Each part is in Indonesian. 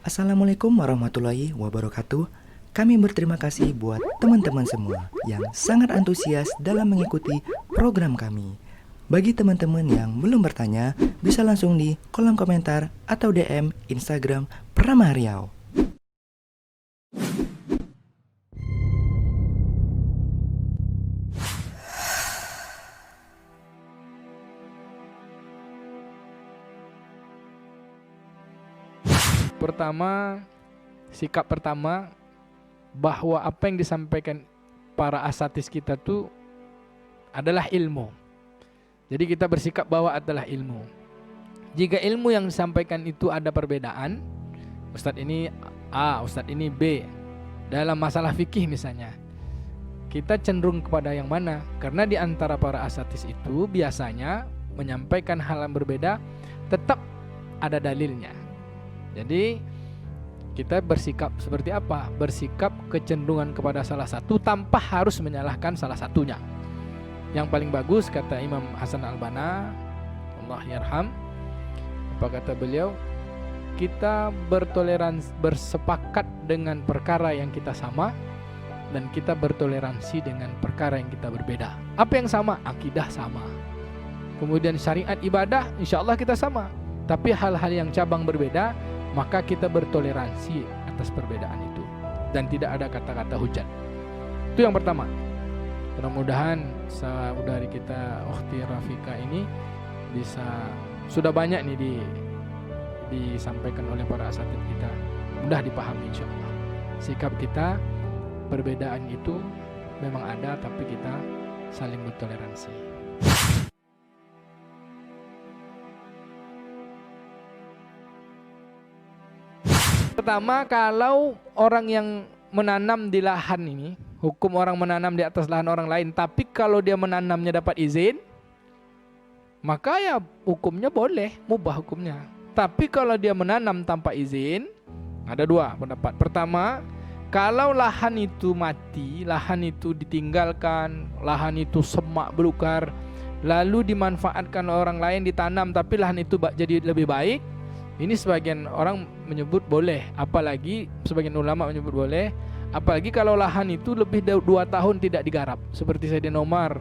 Assalamualaikum warahmatullahi wabarakatuh. Kami berterima kasih buat teman-teman semua yang sangat antusias dalam mengikuti program kami. Bagi teman-teman yang belum bertanya, bisa langsung di kolom komentar atau DM Instagram Pramah Riau. Pertama, sikap pertama bahwa apa yang disampaikan para asatis kita tuh adalah ilmu. Jadi kita bersikap bahwa adalah ilmu. Jika ilmu yang disampaikan itu ada perbedaan, Ustadz ini A, Ustadz ini B, dalam masalah fikih misalnya, kita cenderung kepada yang mana? Karena di antara para asatis itu biasanya menyampaikan hal yang berbeda tetap ada dalilnya. Jadi kita bersikap seperti apa? Bersikap kecenderungan kepada salah satu tanpa harus menyalahkan salah satunya. Yang paling bagus kata Imam Hasan Al-Banna, Allah yarham, apa kata beliau? Kita bertoleransi, bersepakat dengan perkara yang kita sama, dan kita bertoleransi dengan perkara yang kita berbeda. Apa yang sama? Akidah sama. Kemudian syariat ibadah, insya Allah kita sama. Tapi hal-hal yang cabang berbeda, maka kita bertoleransi atas perbedaan itu dan tidak ada kata-kata hujat. Itu yang pertama. Mudah-mudahan saudari kita Ukhti Rafika ini bisa sudah banyak nih disampaikan oleh para asatid kita, mudah dipahami insyaallah. Sikap kita, perbedaan itu memang ada, tapi kita saling bertoleransi. Pertama, kalau orang yang menanam di lahan ini, hukum orang menanam di atas lahan orang lain, tapi kalau dia menanamnya dapat izin, maka ya hukumnya boleh, mubah hukumnya. Tapi kalau dia menanam tanpa izin, ada dua pendapat. Pertama, kalau lahan itu mati, lahan itu ditinggalkan, lahan itu semak belukar, lalu dimanfaatkan orang lain, ditanam, tapi lahan itu jadi lebih baik, ini sebagian orang menyebut boleh, apalagi sebagian ulama menyebut boleh, apalagi kalau lahan itu lebih dari 2 tahun tidak digarap. Seperti Sayyidina Umar,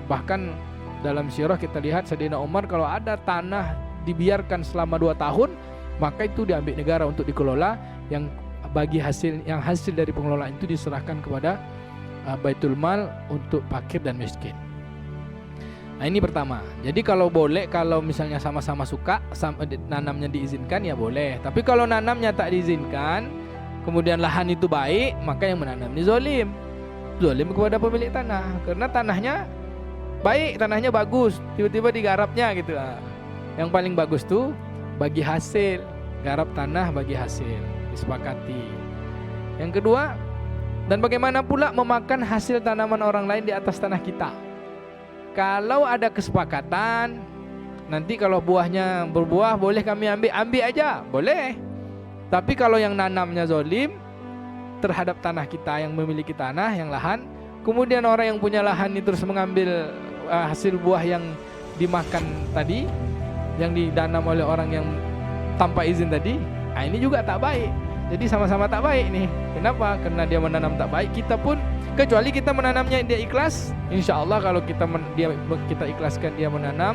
bahkan dalam sirah kita lihat Sayyidina Umar kalau ada tanah dibiarkan selama 2 tahun, maka itu diambil negara untuk dikelola, yang hasil dari pengelolaan itu diserahkan kepada Baitul Mal untuk fakir dan miskin. Nah ini pertama. Jadi kalau boleh, kalau misalnya sama-sama suka, nanamnya diizinkan ya boleh. Tapi kalau nanamnya tak diizinkan, kemudian lahan itu baik, maka yang menanam ini zalim. Zalim kepada pemilik tanah. Karena tanahnya baik, tanahnya bagus, tiba-tiba digarapnya gitu. Yang paling bagus tuh bagi hasil, garap tanah bagi hasil, disepakati. Yang kedua, dan bagaimana pula memakan hasil tanaman orang lain di atas tanah kita? Kalau ada kesepakatan, nanti kalau buahnya berbuah boleh kami ambil aja, boleh. Tapi kalau yang nanamnya zalim terhadap tanah kita, yang memiliki tanah, yang lahan, kemudian orang yang punya lahan itu terus mengambil hasil buah yang dimakan tadi, yang ditanam oleh orang yang tanpa izin tadi, nah ini juga tak baik. Jadi sama-sama tak baik nih. Kenapa? Karena dia menanam tak baik, kita pun, kecuali kita menanamnya dia ikhlas, insya Allah kalau kita ikhlaskan dia menanam,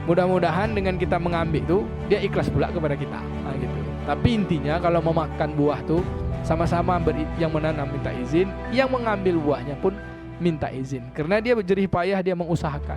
mudah-mudahan dengan kita mengambil itu dia ikhlas pula kepada kita. Nah, gitu. Tapi intinya kalau memakan buah tuh sama-sama, yang menanam minta izin, yang mengambil buahnya pun minta izin, karena dia berjerih payah, dia mengusahakan.